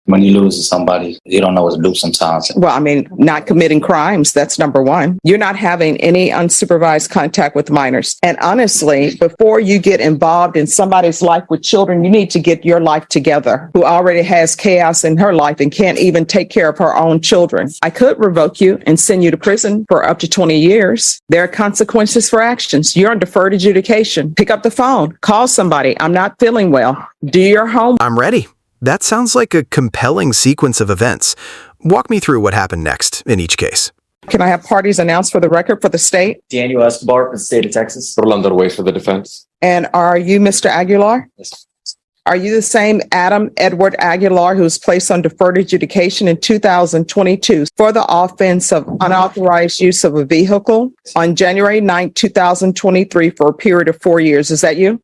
when you lose to somebody, you don't know what to do sometimes. Well, I mean, not committing crimes. That's number one. You're not having any unsupervised contact with minors. And honestly, before you get involved in somebody's life with children, you need to get your life together, who already has chaos in her life and can't even take care of her own children. I could revoke you and send you to prison for up to 20 years. There are consequences for actions. You're on deferred adjudication. Pick up the phone. Call somebody. I'm not feeling well. Do your homework. I'm ready. That sounds like a compelling sequence of events. Walk me through what happened next in each case. Can I have parties announced for the record for the state? Daniel Escobar for the state of Texas. Orlando Ruiz for the defense. And are you Mr. Aguilar? Yes. Are you the same Adam Edward Aguilar who was placed on deferred adjudication in 2022 for the offense of unauthorized use of a vehicle on January 9, 2023 for a period of 4 years? Is that you?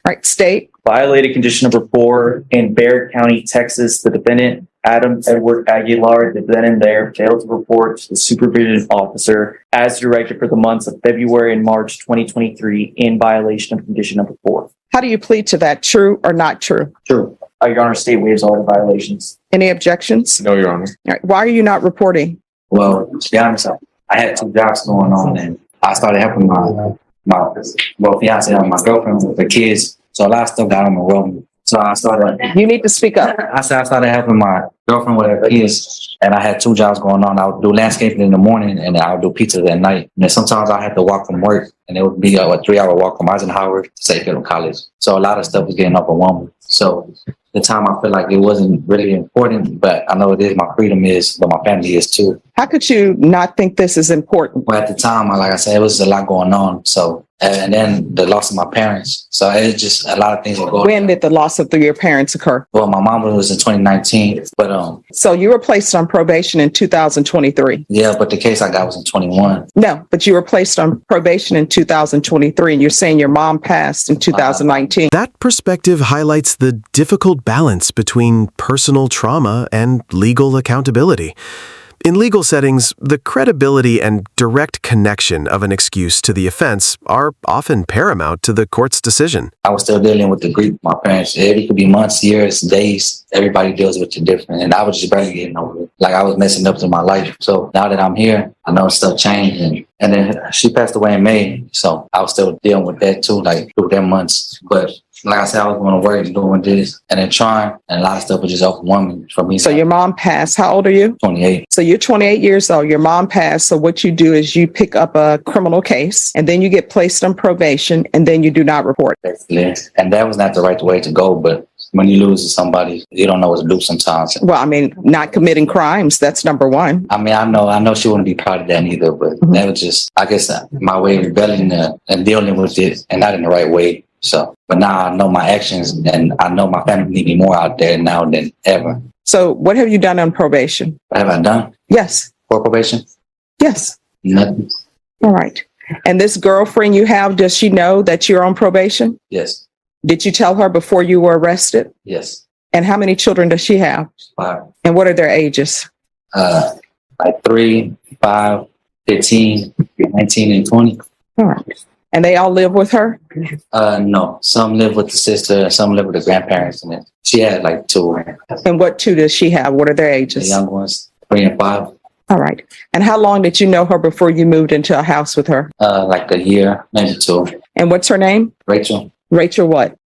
All right, state. Violated condition number 4 in Bexar County, Texas. The defendant, Adam Edward Aguilar, the then and there, failed to report to the supervision officer as directed for the months of February and March 2023 in violation of condition number 4. How do you plead to that? True or not true? True. Your Honor, state waives all the violations. Any objections? No, Your Honor. All right. Why are you not reporting? Well, to be honest, I had 2 jobs going on, and I started helping my fiance and my girlfriend with the kids. So a lot of stuff got on my road. So I started. You need to speak up. I started helping my girlfriend with her kids, and I had 2 jobs going on. I would do landscaping in the morning, and I would do pizza at night. And then sometimes I had to walk from work, and it would be a 3-hour walk from Eisenhower to St. Philip College. So a lot of stuff was getting overwhelming. So the time I feel like it wasn't really important, but I know it is. My freedom is, but my family is too. How could you not think this is important? Well, at the time, like I said, it was a lot going on. So, and then the loss of my parents. So it's just a lot of things were going on. When did the loss of your parents occur? Well, my mom was in 2019, but So you were placed on probation in 2023? Yeah, but the case I got was in 21. No, but you were placed on probation in 2023, and you're saying your mom passed in 2019. That perspective highlights the difficult balance between personal trauma and legal accountability. In legal settings, the credibility and direct connection of an excuse to the offense are often paramount to the court's decision. I was still dealing with the grief of my parents. It could be months, years, days. Everybody deals with it different. And I was just barely getting over it. Like I was messing up to my life. So now that I'm here, I know stuff changed. And then she passed away in May. So I was still dealing with that too, like through them months. But like I said, I was going to work and doing this and then trying. And a lot of stuff was just overwhelming for me. So your mom passed. How old are you? 28. So you're 28 years old. Your mom passed. So what you do is you pick up a criminal case and then you get placed on probation and then you do not report. Basically. And that was not the right way to go. But when you lose to somebody, you don't know what to do sometimes. Well, I mean, not committing crimes. That's number one. I mean, I know she wouldn't be proud of that either, but that was just, I guess, my way of rebelling and dealing with it and not in the right way. So, but now I know my actions and I know my family need me more out there now than ever. So what have you done on probation? What have I done? Yes. For probation? Yes. Nothing. All right. And this girlfriend you have, does she know that you're on probation? Yes. Did you tell her before you were arrested? Yes. And how many children does she have? 5. And what are their ages? Like 3, 5, 15, 19, and 20. All right. And they all live with her? No. Some live with the sister, some live with the grandparents. And then she had like 2. And what 2 does she have? What are their ages? The young ones, 3 and 5. All right. And how long did you know her before you moved into a house with her? Like a year, maybe 2. And what's her name? Rachel. Rachel what?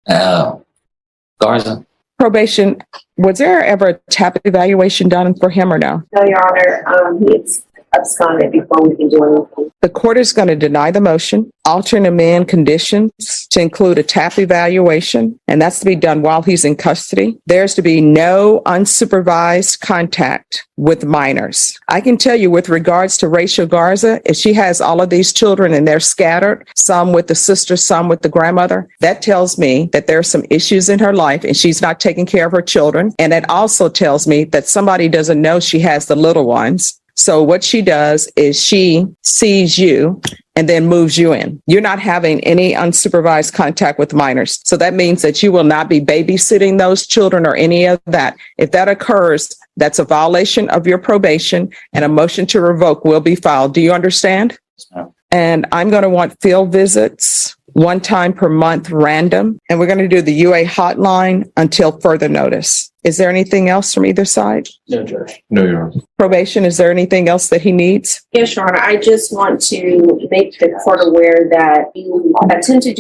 Garza. Probation. Was there ever a TAP evaluation done for him or no? No, Your Honor. He's absconded before we can do anything. The court is going to deny the motion, alter and amend conditions to include a TAP evaluation, and that's to be done while he's in custody. There's to be no unsupervised contact with minors. I can tell you with regards to Rachel Garza, if she has all of these children and they're scattered, some with the sister, some with the grandmother, that tells me that there are some issues in her life and she's not taking care of her children. And it also tells me that somebody doesn't know she has the little ones. So what she does is she sees you and then moves you in. You're not having any unsupervised contact with minors. So that means that you will not be babysitting those children or any of that. If that occurs, that's a violation of your probation and a motion to revoke will be filed. Do you understand? And I'm going to want field visits 1 time per month, random. And we're going to do the UA hotline until further notice. Is there anything else from either side? No, Judge. No, Your Honor. Probation, is there anything else that he needs? Yes, Your Honor, I just want to make the court aware that you attempted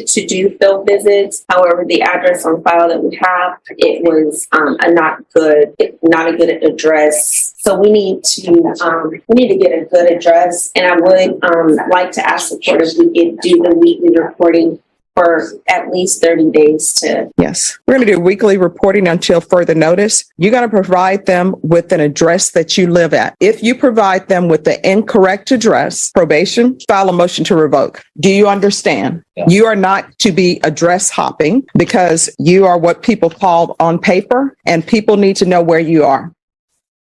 to do field visits. However, the address on file that we have, it was not a good address. So we need to get a good address. And I would like to ask the court if we could do the weekly reporting for at least 30 days to. Yes. We're going to do weekly reporting until further notice. You're going to provide them with an address that you live at. If you provide them with the incorrect address, probation, file a motion to revoke. Do you understand? Yeah. You are not to be address hopping because you are what people call on paper, and people need to know where you are.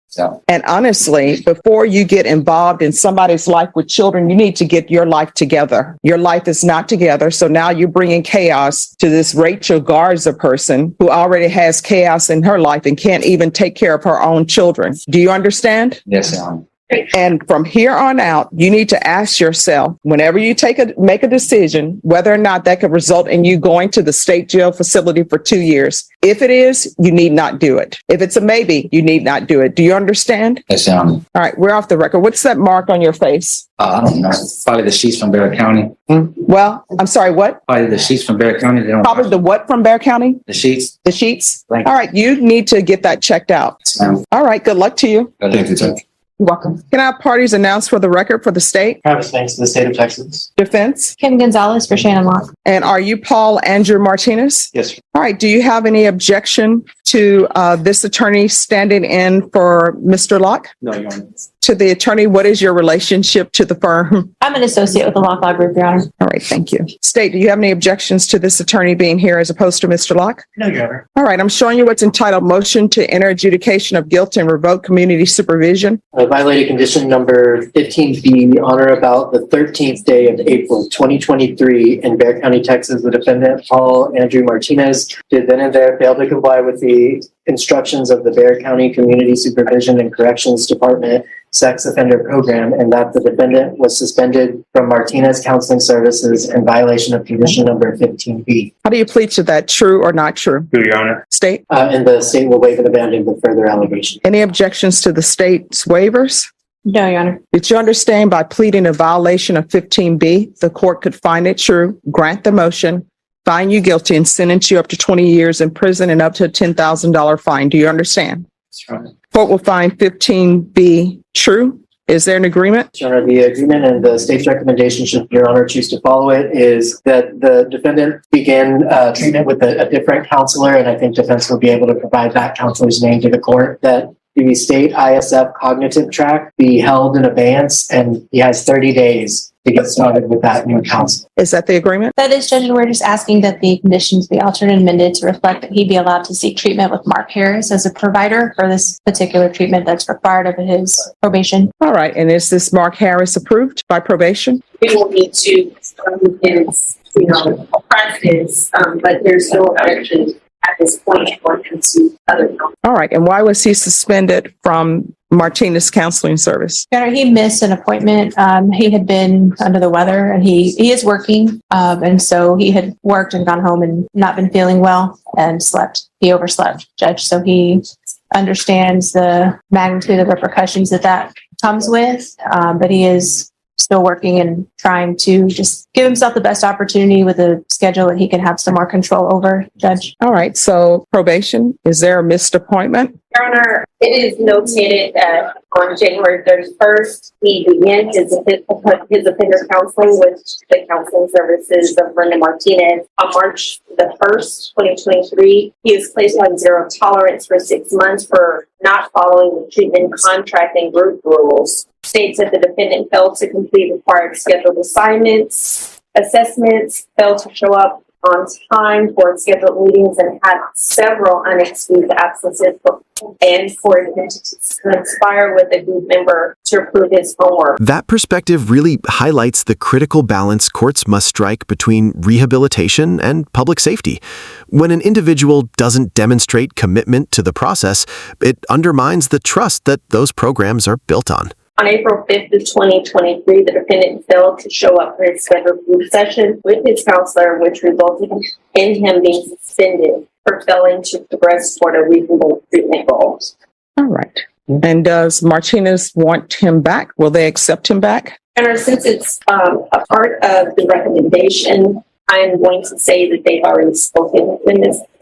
So, And honestly, before you get involved in somebody's life with children, you need to get your life together. Your life is not together. So now you're bringing chaos to this Rachel Garza person who already has chaos in her life and can't even take care of her own children. Do you understand? yes, Your Honor. And from here on out, you need to ask yourself, whenever you make a decision, whether or not that could result in you going to the state jail facility for 2 years. If it is, you need not do it. If it's a maybe, you need not do it. Do you understand? Yes, Your Honor. All right, we're off the record. What's that mark on your face? I don't know. Probably the sheets from Bexar County. Well, I'm sorry, what? Probably the sheets from Bexar County. They don't Probably the what from Bexar County? the sheets. The sheets? Thank All right, you need to get that checked out. you. All right, good luck to you. Thank you, Judge. You're welcome. Can I have parties announce for the record for the state? Travis Banks to the state of Texas. Defense? Kim Gonzalez for Shannon Locke. And are you Paul Andrew Martinez? Yes, sir. All right, do you have any objection to this attorney standing in for Mr. Locke? No, Your Honor. To the attorney, what is your relationship to the firm? I'm an associate with the Locke Law Group, Your Honor. All right, thank you. State, do you have any objections to this attorney being here as opposed to Mr. Locke? No, Your Honor. All right, I'm showing you what's entitled Motion to Enter Adjudication of Guilt and Revoke Community Supervision. Violated condition number 15B on or about the 13th day of April 2023 in Bexar County, Texas. The defendant, Paul Andrew Martinez, did then and there fail to comply with the instructions of the Bexar County Community Supervision and Corrections Department Sex Offender Program, and that the defendant was suspended from Martinez Counseling Services in violation of condition number 15B. How do you plead to that, true or not true? True, Your Honor. State, And the state will waive and abandon the further allegation. any objections to the state's waivers? No, Your Honor. Did you understand by pleading a violation of 15B, the court could find it true, grant the motion, find you guilty, and sentence you up to 20 years in prison and up to a $10,000 fine? Do you understand? Yes, Your Honor. Court will find 15B true. Is there an agreement? Your Honor, the agreement and the state's recommendation, should Your Honor choose to follow it, is that the defendant begin treatment with a different counselor, and I think defense will be able to provide that counselor's name to the court, that the state ISF cognitive track be held in abeyance, and he has 30 days to get started with that new counselor. Is that the agreement? That is, Judge, and we're just asking that the conditions be altered and amended to reflect that he be allowed to seek treatment with Mark Harris as a provider for this particular treatment that's required of his probation. All right. And is this Mark Harris approved by probation? We will need to his, practice, but there's no objection at this point for him to other counsel. All right. And why was he suspended from Martinez Counseling Service? Your Honor, he missed an appointment. He had been under the weather and he is working. And so he had worked and gone home and not been feeling well and slept. He overslept, Judge. So he understands the magnitude of repercussions that comes with, but he is still working and trying to just give himself the best opportunity with a schedule that he can have some more control over, Judge. All right. So probation, is there a missed appointment? Your Honor, it is notated that on January 31st, he began his offender counseling with the counseling services of Brenda Martinez. On March the 1st, 2023, he was placed on zero tolerance for 6 months for not following the treatment contract and group rules. States that the defendant failed to complete required scheduled assignments, assessments, failed to show up on time for scheduled meetings, and had several unexcused absences and for him to conspire with a group member to approve his homework. That perspective really highlights the critical balance courts must strike between rehabilitation and public safety. When an individual doesn't demonstrate commitment to the process, it undermines the trust that those programs are built on. On April 5th of 2023, the defendant failed to show up for his scheduled group session with his counselor, which resulted in him being suspended. for failing to progress toward a reasonable treatment goal. All right. And does Martinez want him back? Will they accept him back? And since it's a part of the recommendation, I'm going to say that they've already spoken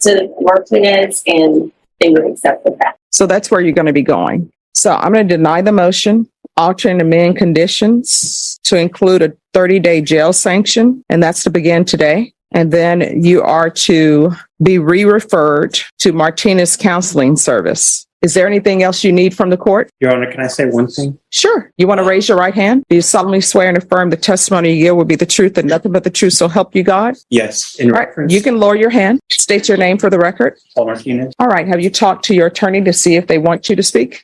to Martinez and they would accept the fact. So that's where you're going to be going. So I'm going to deny the motion, alter and amend conditions to include a 30-day jail sanction, and that's to begin today. And then you are to be re-referred to Martinez Counseling Service. Is there anything else you need from the court? Your Honor, can I say one thing? Sure. You want to raise your right hand? Do you solemnly swear and affirm the testimony you give will be the truth and nothing but the truth, so help you God? Yes. In All right. reference You can lower your hand. State your name for the record. Paul Martinez. All right. Have you talked to your attorney to see if they want you to speak?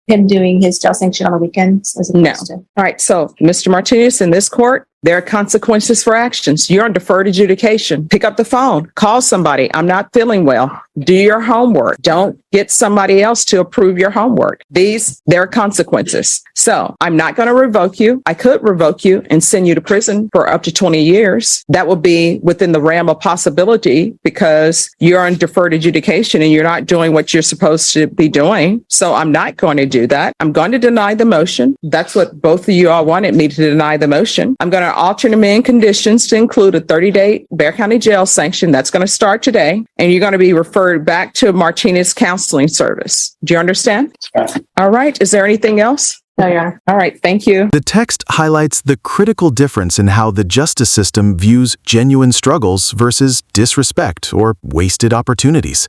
Him doing his jail sanction on the weekends as opposed to. All right. So, Mr. Martinez, in this court, there are consequences for actions. You're on deferred adjudication. Pick up the phone. Call somebody. I'm not feeling well. Do your homework. Don't get somebody else to approve your homework. There are consequences. So I'm not going to revoke you. I could revoke you and send you to prison for up to 20 years. That will be within the realm of possibility because you're on deferred adjudication and you're not doing what you're supposed to be doing. So I'm not going to do that. I'm going to deny the motion. That's what both of you all wanted me to deny the motion. I'm going to alter and amend conditions to include a 30-day Bexar County jail sanction. That's going to start today. And you're going to be referred back to Martinez Counseling Service. Do you understand? All right. Is there anything else? No, Your Honor. All right. Thank you. The text highlights the critical difference in how the justice system views genuine struggles versus disrespect or wasted opportunities.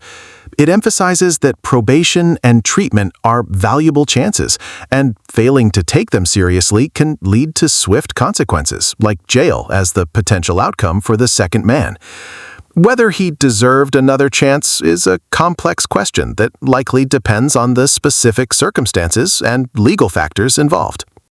It emphasizes that probation and treatment are valuable chances, and failing to take them seriously can lead to swift consequences, like jail as the potential outcome for the second man. Whether he deserved another chance is a complex question that likely depends on the specific circumstances and legal factors involved.